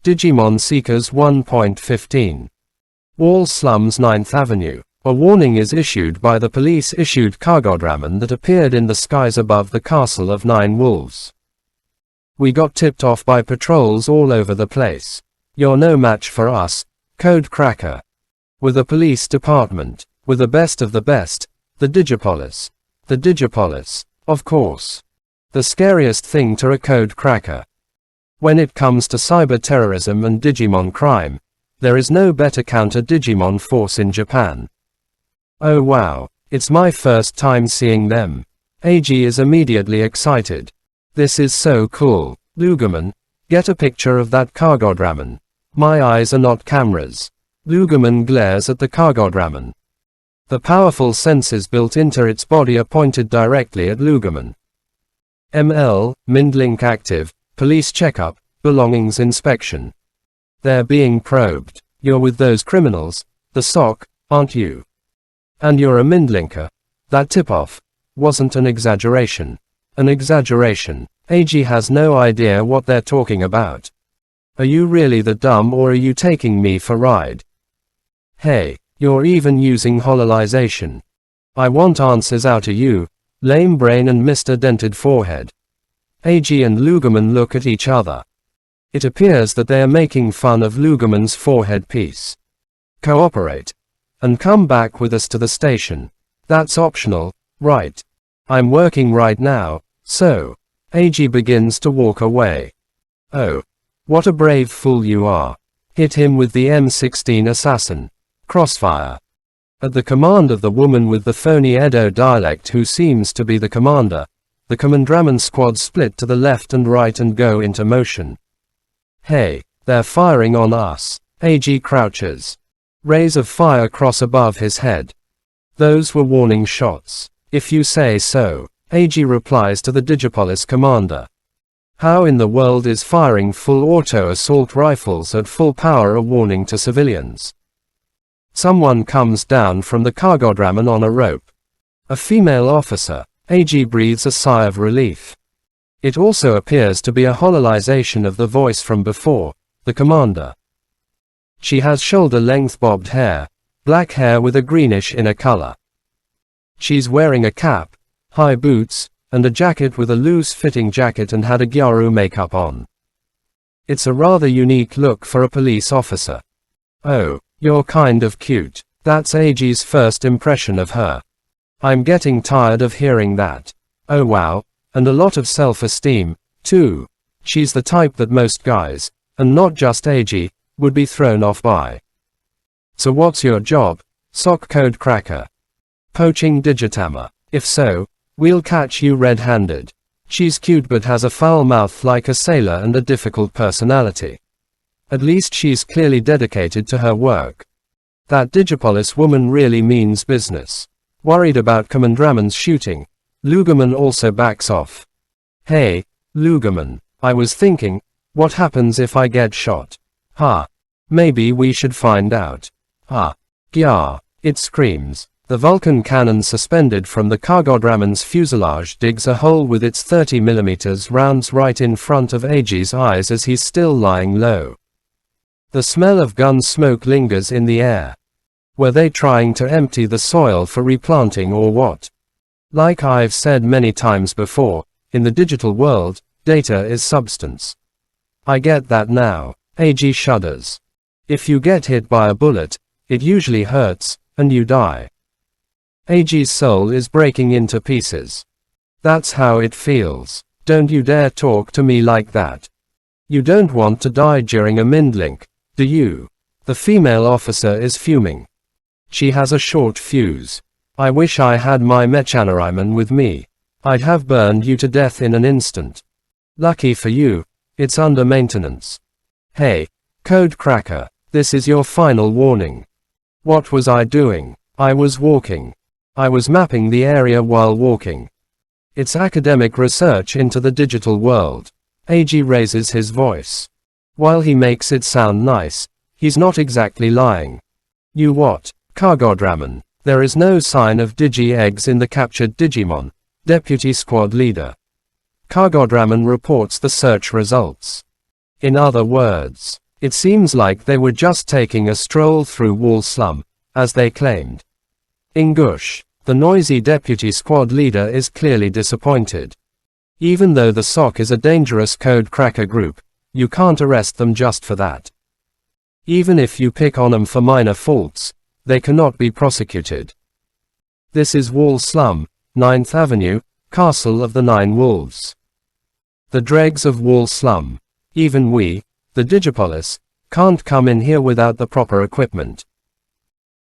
Digimon Seekers 1.15. Wall Slums 9th Avenue. A warning is issued by the police issued Cargodraman that appeared in the skies above the castle of 9 Wolves. We got tipped off by patrols all over the place. You're no match for us, Code Cracker. With a police department, with the best of the best, the Digipolis. The Digipolis, of course. The scariest thing to a Code Cracker. When it comes to cyber terrorism and Digimon crime, there is no better counter-Digimon force in Japan. Oh wow, it's my first time seeing them. AG is immediately excited. This is so cool. Lugerman, get a picture of that Cargodraman. My eyes are not cameras. Lugerman glares at the Cargodraman. The powerful senses built into its body are pointed directly at Lugerman. ML, Mindlink active, police checkup, belongings inspection. They're being probed. You're with those criminals, the SOC, aren't you? And you're a Mindlinker. That tip-off wasn't an exaggeration. An exaggeration. AG has no idea what they're talking about. Are you really the dumb or are you taking me for ride? Hey, you're even using hololization. I want answers out of you, lame brain and Mr. Dented Forehead. AG and Lugerman look at each other. It appears that they are making fun of Lugerman's forehead piece. Cooperate. And come back with us to the station. That's optional, right? I'm working right now, so. AG begins to walk away. Oh. What a brave fool you are. Hit him with the M16 assassin. Crossfire. At the command of the woman with the phony Edo dialect who seems to be the commander, the Commandraman squad split to the left and right and go into motion. Hey, they're firing on us. AG crouches. Rays of fire cross above his head. Those were warning shots. If you say so. AG replies to the Digipolis commander. How in the world is firing full auto assault rifles at full power a warning to civilians? Someone comes down from the Cargodraman on a rope. A female officer. AG breathes a sigh of relief. It also appears to be a hololization of the voice from before, the commander. She has shoulder-length bobbed hair, black hair with a greenish inner color. She's wearing a cap, high boots, and a jacket with a loose-fitting jacket and had a gyaru makeup on. It's a rather unique look for a police officer. Oh, you're kind of cute. That's AG's first impression of her. I'm getting tired of hearing that. Oh wow, and a lot of self-esteem, too. She's the type that most guys, and not just AG, would be thrown off by. So what's your job, SOC Code Cracker? Poaching Digitama. If so, we'll catch you red-handed. She's cute but has a foul mouth like a sailor and a difficult personality. At least she's clearly dedicated to her work. That Digipolis woman really means business. Worried about Commandraman's shooting, Lugerman also backs off. Hey, Lugerman, I was thinking, what happens if I get shot? Ha. Maybe we should find out. Ha. Gyah. It screams. The Vulcan cannon suspended from the Cargodraman's fuselage digs a hole with its 30mm rounds right in front of AG's eyes as he's still lying low. The smell of gun smoke lingers in the air. Were they trying to empty the soil for replanting or what? Like I've said many times before, in the digital world, data is substance. I get that now. AG shudders. If you get hit by a bullet, it usually hurts, and you die. AG's soul is breaking into pieces. That's how it feels. Don't you dare talk to me like that. You don't want to die during a Mindlink, do you? The female officer is fuming. She has a short fuse. I wish I had my Mechanariman with me. I'd have burned you to death in an instant. Lucky for you, it's under maintenance. Hey, Code Cracker, this is your final warning. What was I doing? I was walking. I was mapping the area while walking. It's academic research into the digital world. AG raises his voice. While he makes it sound nice, he's not exactly lying. You what? Cargodraman. There is no sign of Digi-eggs in the captured Digimon. Deputy Squad Leader. Cargodraman reports the search results. In other words, It seems like they were just taking a stroll through Wall Slum, as they claimed. Ingush, the noisy deputy squad leader, is clearly disappointed. Even though the SOC is a dangerous code cracker group, you can't arrest them just for that. Even if you pick on them for minor faults, they cannot be prosecuted. This is Wall Slum, 9th Avenue, Castle of the Nine Wolves. The dregs of Wall Slum. Even we, the Digipolis, can't come in here without the proper equipment.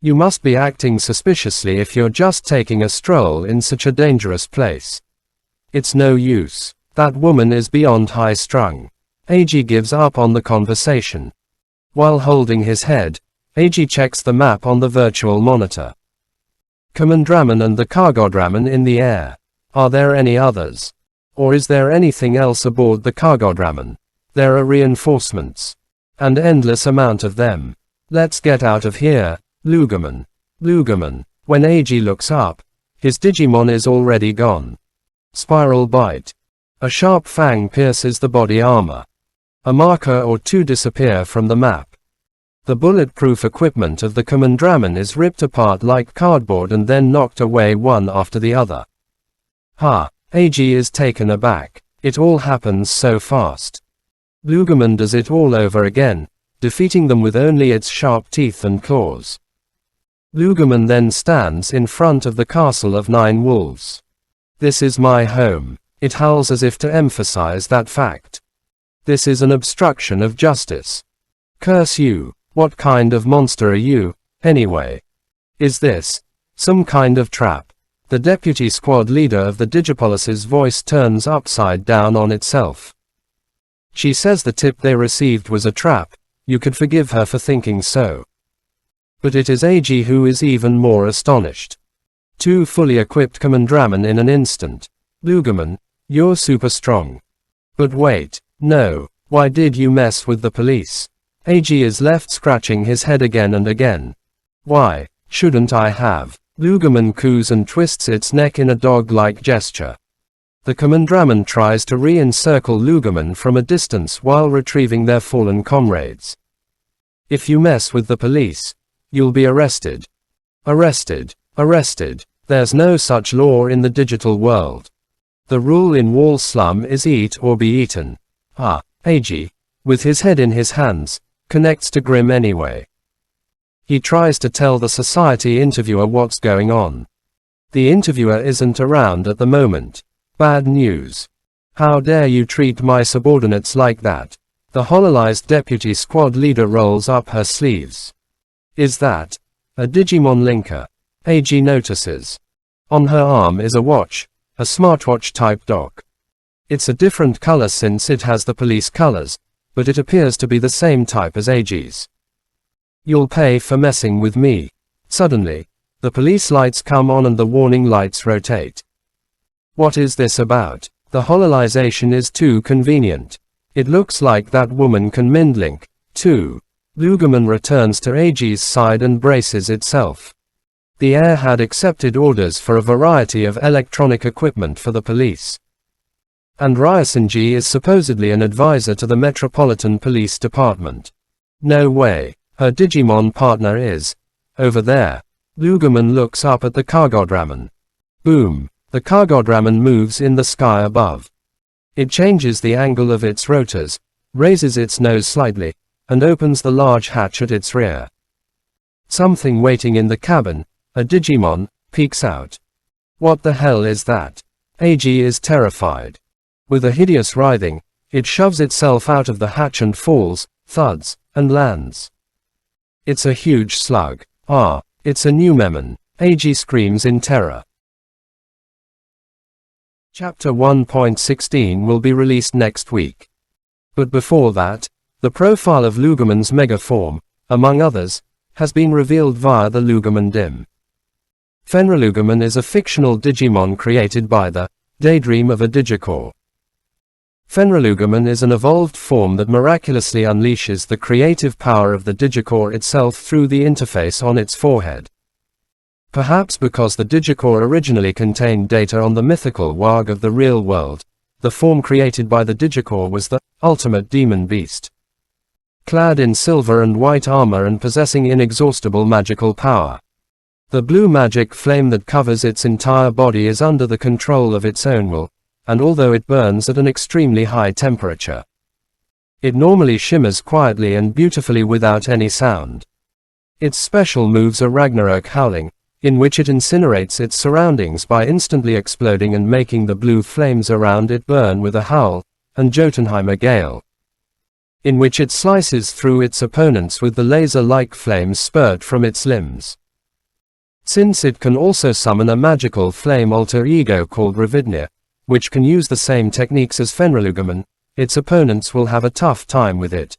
You must be acting suspiciously if you're just taking a stroll in such a dangerous place. It's no use. That woman is beyond high-strung. AG gives up on the conversation. While holding his head, AG checks the map on the virtual monitor. Commandraman and the Cargodraman in the air. Are there any others? Or is there anything else aboard the Cargodraman? There are reinforcements. And endless amount of them. Let's get out of here, Lugerman. Lugerman. When AG looks up, his Digimon is already gone. Spiral bite. A sharp fang pierces the body armor. A marker or two disappear from the map. The bulletproof equipment of the Commandraman is ripped apart like cardboard and then knocked away one after the other. AG is taken aback. It all happens so fast. Lugerman does it all over again, defeating them with only its sharp teeth and claws. Lugerman then stands in front of the Castle of Nine Wolves. This is my home. It howls as if to emphasize that fact. This is an obstruction of justice. Curse you. What kind of monster are you, anyway? Is this some kind of trap? The deputy squad leader of the Digipolis's voice turns upside down on itself. She says the tip they received was a trap. You could forgive her for thinking so. But it is AG who is even more astonished. Two fully equipped Commandraman in an instant. Lugerman, you're super strong. But wait, no, why did you mess with the police? AG is left scratching his head again and again. Why shouldn't I have? Lugerman coos and twists its neck in a dog-like gesture. The Commandraman tries to re-encircle Lugerman from a distance while retrieving their fallen comrades. If you mess with the police, you'll be arrested. Arrested. Arrested. There's no such law in the digital world. The rule in Wall Slum is eat or be eaten. AG, with his head in his hands, connects to Grim anyway. He tries to tell the society interviewer what's going on. The interviewer isn't around at the moment. Bad news. How dare you treat my subordinates like that? The hololized deputy squad leader rolls up her sleeves. Is that a Digimon linker? AG notices. On her arm is a watch, a smartwatch type dock. It's a different color since it has the police colors, but it appears to be the same type as AG's. You'll pay for messing with me. Suddenly, the police lights come on and the warning lights rotate. What is this about? The hololization is too convenient. It looks like that woman can mindlink, too. Lugerman returns to AG's side and braces itself. The air had accepted orders for a variety of electronic equipment for the police. And Ryosenji is supposedly an advisor to the Metropolitan Police Department. No way. Her Digimon partner is over there. Lugerman looks up at the Cargodraman. Boom. The Cargodraman moves in the sky above. It changes the angle of its rotors, raises its nose slightly, and opens the large hatch at its rear. Something waiting in the cabin, a Digimon, peeks out. What the hell is that? AG is terrified. With a hideous writhing, it shoves itself out of the hatch and falls, thuds, and lands. It's a huge slug. It's a Numemon. AG screams in terror. Chapter 1.16 will be released next week. But before that, the profile of Lugerman's megaform, among others, has been revealed via the Lugerman Dim. Fenrir Lugerman is a fictional Digimon created by the daydream of a Digicore. Fenrir Lugerman is an evolved form that miraculously unleashes the creative power of the Digicore itself through the interface on its forehead. Perhaps because the Digicore originally contained data on the mythical Wag of the real world, the form created by the Digicore was the ultimate demon beast. clad in silver and white armor and possessing inexhaustible magical power. The blue magic flame that covers its entire body is under the control of its own will, and although it burns at an extremely high temperature, it normally shimmers quietly and beautifully without any sound. Its special moves are Ragnarok Howling, in which it incinerates its surroundings by instantly exploding and making the blue flames around it burn with a howl, and Jotunheimer Gale, in which it slices through its opponents with the laser-like flames spurt from its limbs. Since it can also summon a magical flame alter ego called Ravidnir, which can use the same techniques as Fenrilugaman, its opponents will have a tough time with it.